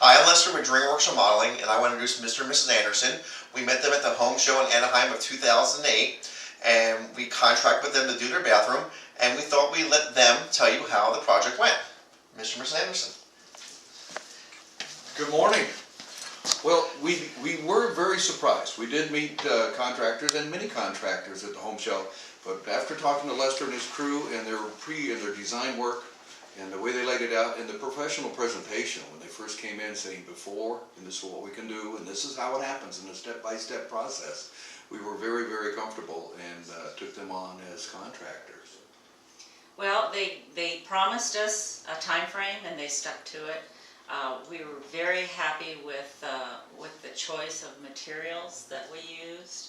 Hi, I'm Lester with Dreamworks Remodeling, and I want to introduce Mr. and Mrs. Anderson. We met them at the home show in Anaheim of 2008, and we contract with them to do their bathroom, and we thought we'd let them tell you how the project went. Mr. and Mrs. Anderson. Good morning. Well, we were very surprised. We did meet contractors and many contractors at the home show, but after talking to Lester and his crew and their design work and the way they laid it out and the professional presentation when they first came in saying before, and this is what we can do, and this is how it happens in a step-by-step process, we were very, very comfortable and took them on as contractors. Well, they promised us a time frame and they stuck to it. We were very happy with the choice of materials that we used.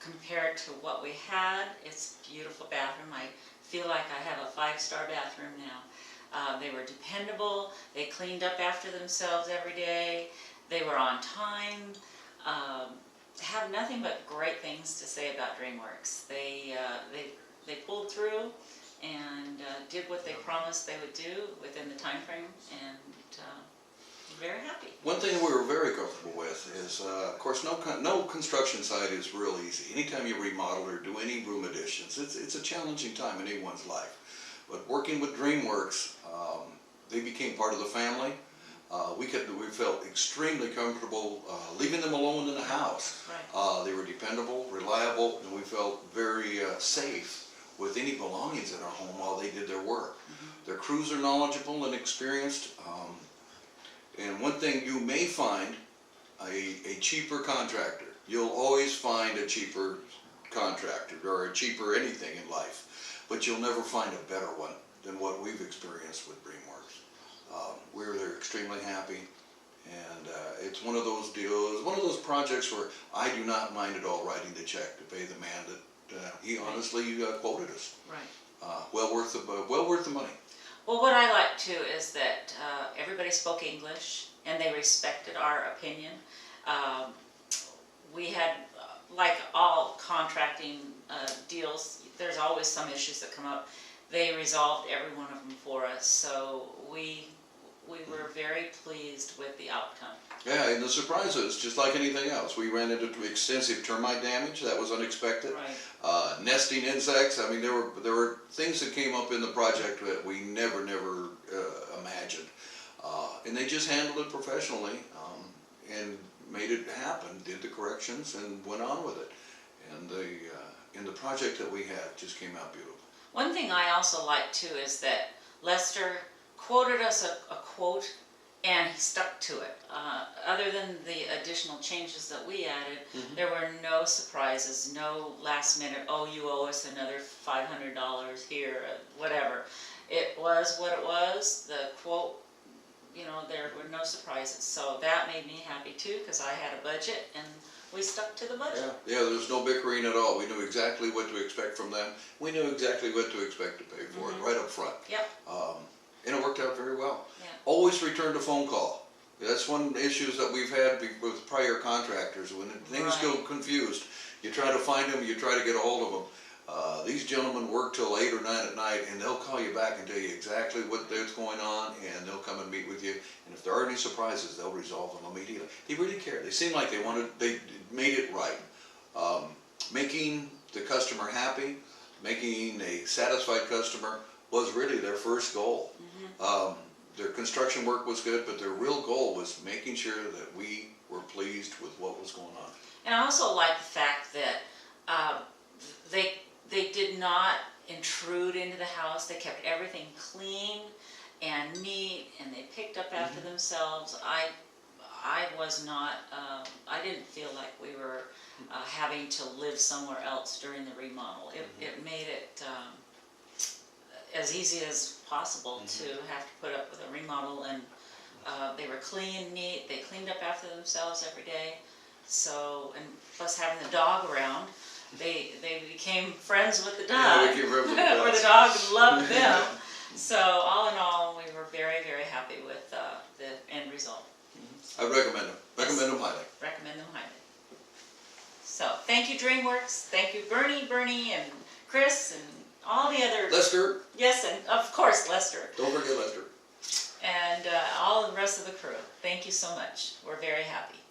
Compared to what we had, it's a beautiful bathroom. I feel like I have a 5-star bathroom now. They were dependable. They cleaned up after themselves every day. They were on time. Have nothing but great things to say about Dreamworks. They pulled through and did what they promised they would do within the time frame, and very happy. One thing we were very comfortable with is, of course, no construction site is real easy. Anytime you remodel or do any room additions, it's a challenging time in anyone's life. But working with Dreamworks, they became part of the family. We felt extremely comfortable leaving them alone in the house. Right. They were dependable, reliable, and we felt very safe with any belongings in our home while they did their work. Mm-hmm. Their crews are knowledgeable and experienced. And one thing you may find, a cheaper contractor. You'll always find a cheaper contractor or a cheaper anything in life, but you'll never find a better one than what we've experienced with Dreamworks. They're extremely happy, and it's one of those deals, one of those projects where I do not mind at all writing the check to pay the man that he honestly quoted us. Right. Well worth the money. Well, what I like too is that everybody spoke English and they respected our opinion. We had, like all contracting deals, there's always some issues that come up. They resolved every one of them for us, so we were very pleased with the outcome. Yeah, and the surprises, just like anything else. We ran into extensive termite damage. That was unexpected. Right. Nesting insects. I mean, there were things that came up in the project that we never imagined. And they just handled it professionally and made it happen, did the corrections, and went on with it. And the project that we had just came out beautiful. One thing I also like too is that Lester quoted us a quote, and he stuck to it. Other than the additional changes that we added, mm-hmm. there were no surprises, no last minute, oh, you owe us another $500 here, whatever. It was what it was. The quote, there were no surprises. So that made me happy too, because I had a budget and we stuck to the budget. Yeah, there was no bickering at all. We knew exactly what to expect from them. We knew exactly what to expect to pay for mm-hmm. it right up front. Yep. And it worked out very well. Yeah. Always return to phone call. That's one of the issues that we've had with prior contractors. When things right. go confused, you try to find them, you try to get a hold of them. These gentlemen work till 8 or 9 at night, and they'll call you back and tell you exactly what's going on, and they'll come and meet with you. And if there are any surprises, they'll resolve them immediately. They really care. They seem like they made it right. Making the customer happy, making a satisfied customer was really their first goal. Mm-hmm. Their construction work was good, but their real goal was making sure that we were pleased with what was going on. And I also like the fact that they did not intrude into the house. They kept everything clean and neat, and they picked up after mm-hmm. themselves. I was not, I didn't feel like we were having to live somewhere else during the remodel. It made it as easy as possible mm-hmm. to have to put up with a remodel, and they were clean, neat. They cleaned up after themselves every day. So, and plus having the dog around, they became friends with the dog. Yeah, we became friends with the dog. Or the dog loved them. So all in all, we were very, very happy with the end result. I recommend them. Recommend them highly. Recommend them highly. So thank you, Dreamworks. Thank you, Bernie, and Chris, and all the other. Lester. Yes, and of course Lester. Don't forget Lester. and all the rest of the crew. Thank you so much. We're very happy.